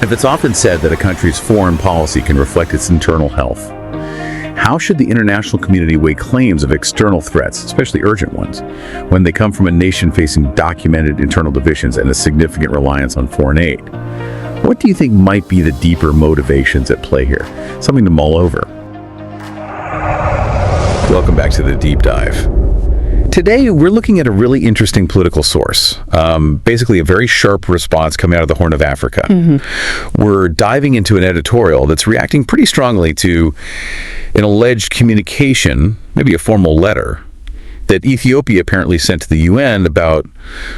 If it's often said that a country's foreign policy can reflect its internal health, how should the international community weigh claims of external threats, especially urgent ones, when they come from a nation facing documented internal divisions and a significant reliance on foreign aid? What do you think might be the deeper motivations at play here? Something to mull over. Welcome back to the Deep Dive. Today, we're looking at a really interesting political source, basically a very sharp response coming out of the Horn of Africa. We're diving into an editorial that's reacting pretty strongly to an alleged communication, maybe a formal letter, that Ethiopia apparently sent to the UN about,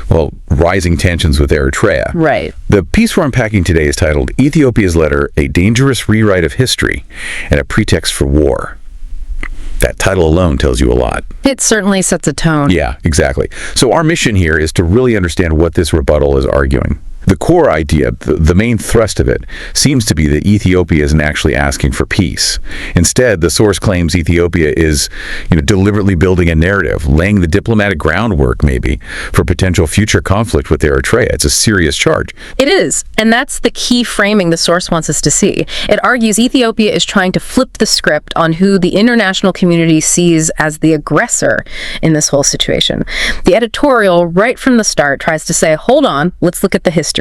well, rising tensions with Eritrea. Right. The piece we're unpacking today is titled, Ethiopia's Letter, A Dangerous Rewrite of History and a Pretext for War. That title alone tells you a lot. It certainly sets a tone. Yeah, exactly. So our mission here is to really understand what this rebuttal is arguing. The core idea, the main thrust of it, seems to be that Ethiopia isn't actually asking for peace. Instead, the source claims Ethiopia is, deliberately building a narrative, laying the diplomatic groundwork, maybe, for potential future conflict with Eritrea. It's a serious charge. It is, and that's the key framing the source wants us to see. It argues Ethiopia is trying to flip the script on who the international community sees as the aggressor in this whole situation. The editorial, right from the start, tries to say, hold on, let's look at the history.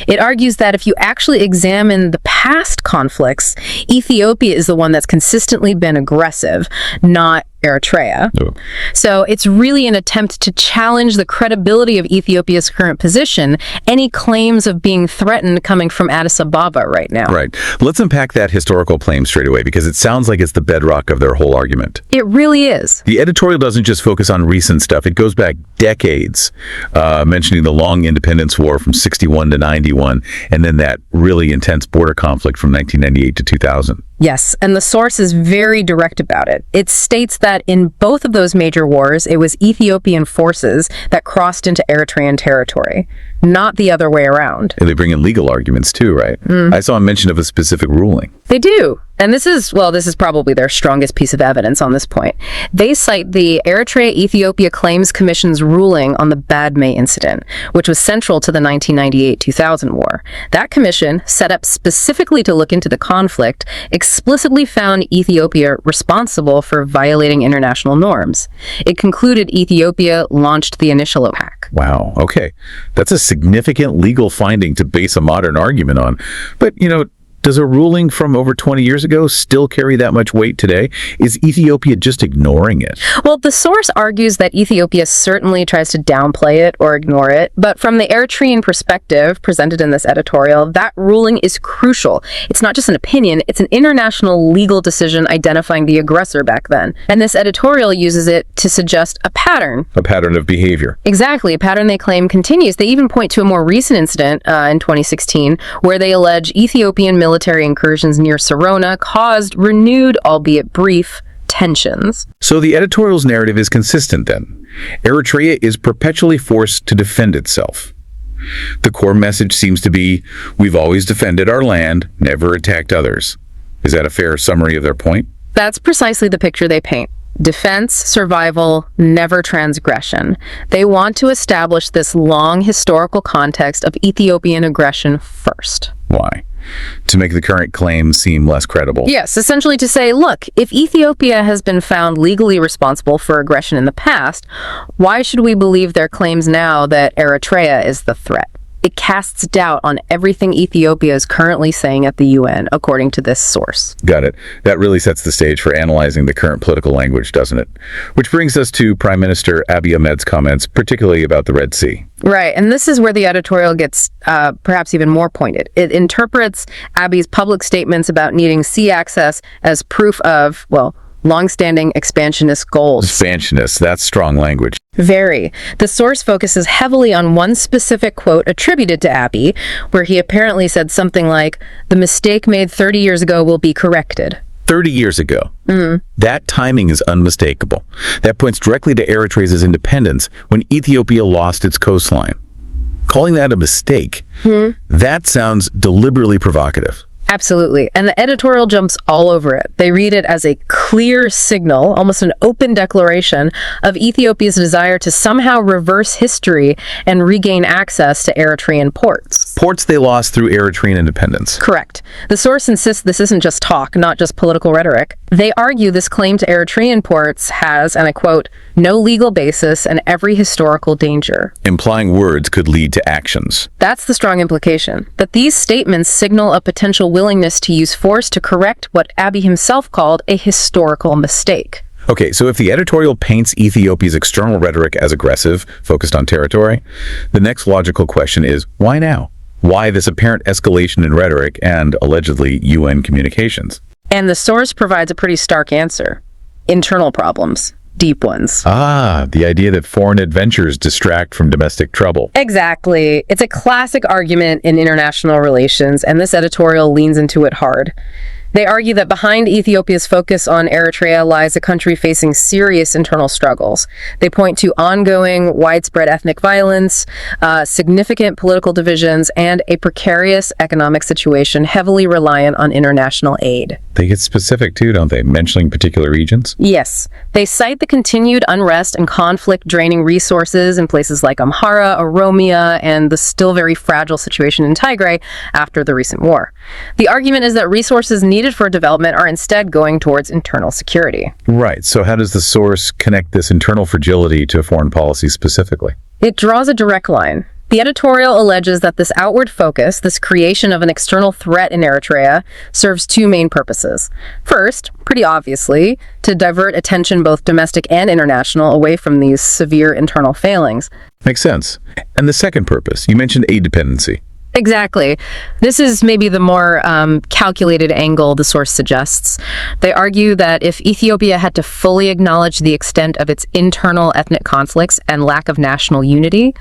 It argues that if you actually examine the past conflicts, Ethiopia is the one that's consistently been aggressive, not Eritrea. Oh. So it's really an attempt to challenge the credibility of Ethiopia's current position, any claims of being threatened coming from Addis Ababa right now. Right. Let's unpack that historical claim straight away, because it sounds like it's the bedrock of their whole argument. It really is. The editorial doesn't just focus on recent stuff. It goes back decades, mentioning the long independence war from 61 to 91, and then that really intense border conflict from 1998 to 2000. Yes, and the source is very direct about it. It states that in both of those major wars, it was Ethiopian forces that crossed into Eritrean territory, not the other way around. And they bring in legal arguments too, right? I saw a mention of a specific ruling. They do. And this is probably their strongest piece of evidence on this point. They cite the Eritrea-Ethiopia Claims Commission's ruling on the Badme incident, which was central to the 1998-2000 war. That commission, set up specifically to look into the conflict, explicitly found Ethiopia responsible for violating international norms. It concluded Ethiopia launched the initial attack. Wow, okay. That's a significant legal finding to base a modern argument on. But, does a ruling from over 20 years ago still carry that much weight today? Is Ethiopia just ignoring it? Well, the source argues that Ethiopia certainly tries to downplay it or ignore it, but from the Eritrean perspective presented in this editorial, that ruling is crucial. It's not just an opinion, it's an international legal decision identifying the aggressor back then. And this editorial uses it to suggest a pattern. A pattern of behavior. Exactly, a pattern they claim continues. They even point to a more recent incident in 2016 where they allege Ethiopian military incursions near Sarona caused renewed, albeit brief, tensions. So the editorial's narrative is consistent then. Eritrea is perpetually forced to defend itself. The core message seems to be, we've always defended our land, never attacked others. Is that a fair summary of their point? That's precisely the picture they paint. Defense, survival, never transgression. They want to establish this long historical context of Ethiopian aggression first. Why? To make the current claims seem less credible. Yes, essentially to say, look, if Ethiopia has been found legally responsible for aggression in the past, why should we believe their claims now that Eritrea is the threat? It casts doubt on everything Ethiopia is currently saying at the UN, according to this source. Got it. That really sets the stage for analyzing the current political language, doesn't it? Which brings us to Prime Minister Abiy Ahmed's comments, particularly about the Red Sea. Right, and this is where the editorial gets perhaps even more pointed. It interprets Abiy's public statements about needing sea access as proof of, long-standing expansionist goals. Expansionist, that's strong language. Very. The source focuses heavily on one specific quote attributed to Abiy, where he apparently said something like, "The mistake made 30 years ago will be corrected." 30 years ago. That timing is unmistakable. That points directly to Eritrea's independence when Ethiopia lost its coastline. Calling that a mistake, that sounds deliberately provocative. Absolutely. And the editorial jumps all over it. They read it as a clear signal, almost an open declaration, of Ethiopia's desire to somehow reverse history and regain access to Eritrean ports. Ports they lost through Eritrean independence. Correct. The source insists this isn't just talk, not just political rhetoric. They argue this claim to Eritrean ports has, and I quote, no legal basis and every historical danger. Implying words could lead to actions. That's the strong implication, that these statements signal a potential willingness to use force to correct what Abiy himself called a historical mistake. Okay, so if the editorial paints Ethiopia's external rhetoric as aggressive, focused on territory, the next logical question is, why now? Why this apparent escalation in rhetoric and, allegedly, UN communications? And the source provides a pretty stark answer. Internal problems. Deep ones. The idea that foreign adventures distract from domestic trouble. Exactly. It's a classic argument in international relations, and this editorial leans into it hard. They argue that behind Ethiopia's focus on Eritrea lies a country facing serious internal struggles. They point to ongoing, widespread ethnic violence, significant political divisions, and a precarious economic situation heavily reliant on international aid. They get specific too, don't they? Mentioning particular regions? Yes. They cite the continued unrest and conflict draining resources in places like Amhara, Oromia, and the still very fragile situation in Tigray after the recent war. The argument is that resources needed for development are instead going towards internal security. Right. So how does the source connect this internal fragility to foreign policy specifically? It draws a direct line. The editorial alleges that this outward focus, this creation of an external threat in Eritrea, serves two main purposes. First, pretty obviously, to divert attention, both domestic and international, away from these severe internal failings. Makes sense. And the second purpose, you mentioned aid dependency. Exactly. This is maybe the more calculated angle the source suggests. They argue that if Ethiopia had to fully acknowledge the extent of its internal ethnic conflicts and lack of national unity,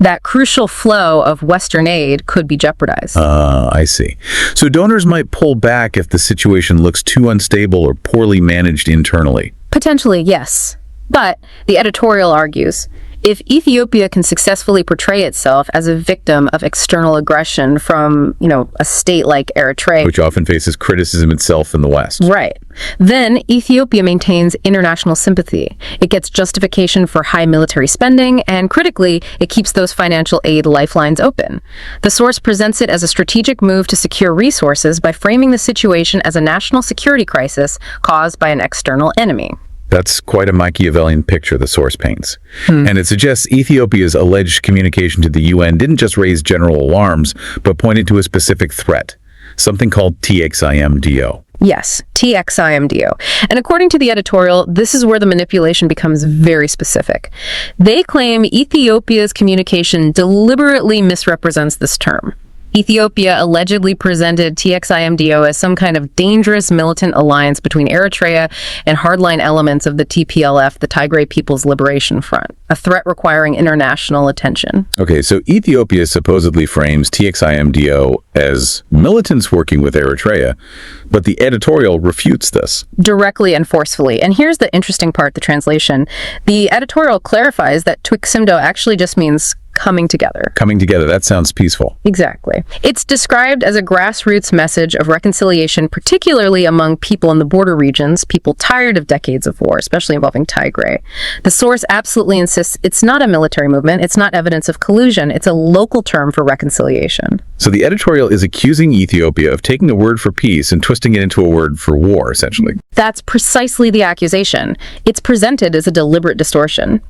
that crucial flow of Western aid could be jeopardized. I see. So donors might pull back if the situation looks too unstable or poorly managed internally. Potentially, yes. But the editorial argues, if Ethiopia can successfully portray itself as a victim of external aggression from, a state like Eritrea, which often faces criticism itself in the West. Right. Then Ethiopia maintains international sympathy. It gets justification for high military spending, and critically, it keeps those financial aid lifelines open. The source presents it as a strategic move to secure resources by framing the situation as a national security crisis caused by an external enemy. That's quite a Machiavellian picture the source paints. And it suggests Ethiopia's alleged communication to the UN didn't just raise general alarms, but pointed to a specific threat, something called TXIMDO. Yes, TXIMDO. And according to the editorial, this is where the manipulation becomes very specific. They claim Ethiopia's communication deliberately misrepresents this term. Ethiopia allegedly presented TXIMDO as some kind of dangerous militant alliance between Eritrea and hardline elements of the TPLF, the Tigray People's Liberation Front, a threat requiring international attention. Okay, so Ethiopia supposedly frames TXIMDO as militants working with Eritrea, but the editorial refutes this. Directly and forcefully. And here's the interesting part, the translation. The editorial clarifies that TXIMDO actually just means coming together. Coming together, that sounds peaceful. Exactly. It's described as a grassroots message of reconciliation, particularly among people in the border regions, people tired of decades of war, especially involving Tigray. The source absolutely insists it's not a military movement, it's not evidence of collusion, it's a local term for reconciliation. So the editorial is accusing Ethiopia of taking a word for peace and twisting it into a word for war, essentially. That's precisely the accusation. It's presented as a deliberate distortion.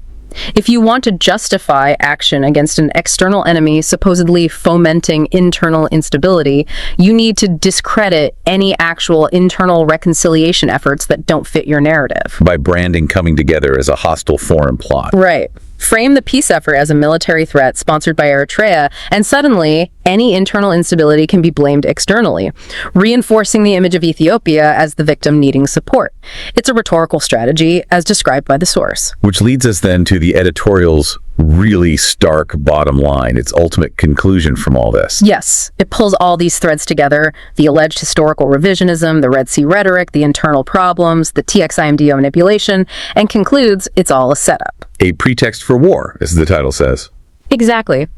If you want to justify action against an external enemy supposedly fomenting internal instability, you need to discredit any actual internal reconciliation efforts that don't fit your narrative. By branding coming together as a hostile foreign plot. Right. Frame the peace effort as a military threat sponsored by Eritrea, and suddenly any internal instability can be blamed externally, reinforcing the image of Ethiopia as the victim needing support. It's a rhetorical strategy, as described by the source. Which leads us then to the editorial's really stark bottom line, its ultimate conclusion from all this. Yes, it pulls all these threads together, the alleged historical revisionism, the Red Sea rhetoric, the internal problems, the TXIMDO manipulation, and concludes it's all a setup. A pretext for war, as the title says. Exactly.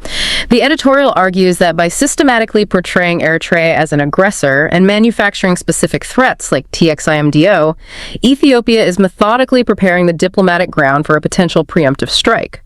The editorial argues that by systematically portraying Eritrea as an aggressor and manufacturing specific threats like TXIMDO, Ethiopia is methodically preparing the diplomatic ground for a potential preemptive strike.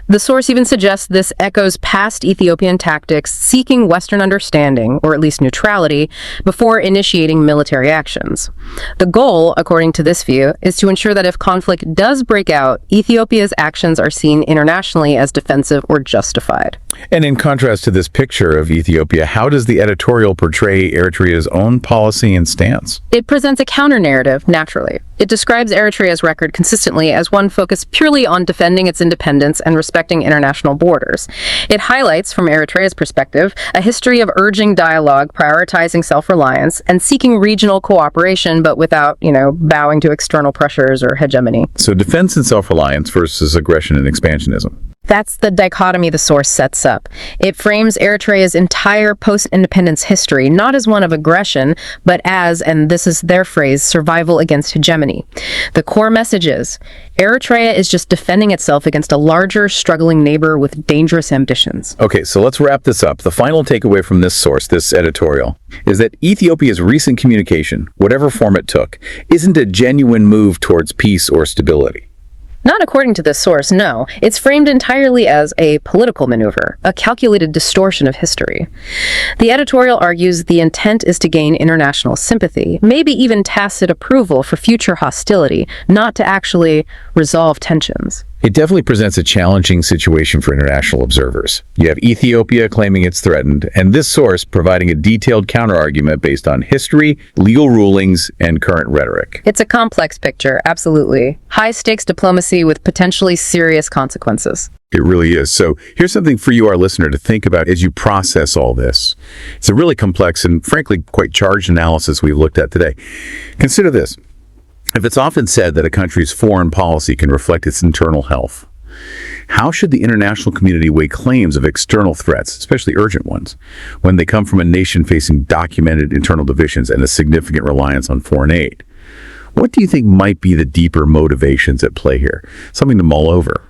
The source even suggests this echoes past Ethiopian tactics seeking Western understanding, or at least neutrality, before initiating military actions. The goal, according to this view, is to ensure that if conflict does break out, Ethiopia's actions are seen internationally as defensive or justified. And in contrast to this picture of Ethiopia, how does the editorial portray Eritrea's own policy and stance? It presents a counter-narrative, naturally. It describes Eritrea's record consistently as one focused purely on defending its independence and respecting international borders. It highlights, from Eritrea's perspective, a history of urging dialogue, prioritizing self-reliance, and seeking regional cooperation, but without, bowing to external pressures or hegemony. So defense and self-reliance versus aggression and expansionism. That's the dichotomy the source sets up. It frames Eritrea's entire post-independence history not as one of aggression, but as, and this is their phrase, survival against hegemony. The core message is, Eritrea is just defending itself against a larger, struggling neighbor with dangerous ambitions. Okay, so let's wrap this up. The final takeaway from this source, this editorial, is that Ethiopia's recent communication, whatever form it took, isn't a genuine move towards peace or stability. Not according to this source, no. It's framed entirely as a political maneuver, a calculated distortion of history. The editorial argues the intent is to gain international sympathy, maybe even tacit approval for future hostility, not to actually resolve tensions. It definitely presents a challenging situation for international observers. You have Ethiopia claiming it's threatened, and this source providing a detailed counterargument based on history, legal rulings, and current rhetoric. It's a complex picture, absolutely. High-stakes diplomacy with potentially serious consequences. It really is. So here's something for you, our listener, to think about as you process all this. It's a really complex and, frankly, quite charged analysis we've looked at today. Consider this. If it's often said that a country's foreign policy can reflect its internal health, how should the international community weigh claims of external threats, especially urgent ones, when they come from a nation facing documented internal divisions and a significant reliance on foreign aid? What do you think might be the deeper motivations at play here? Something to mull over.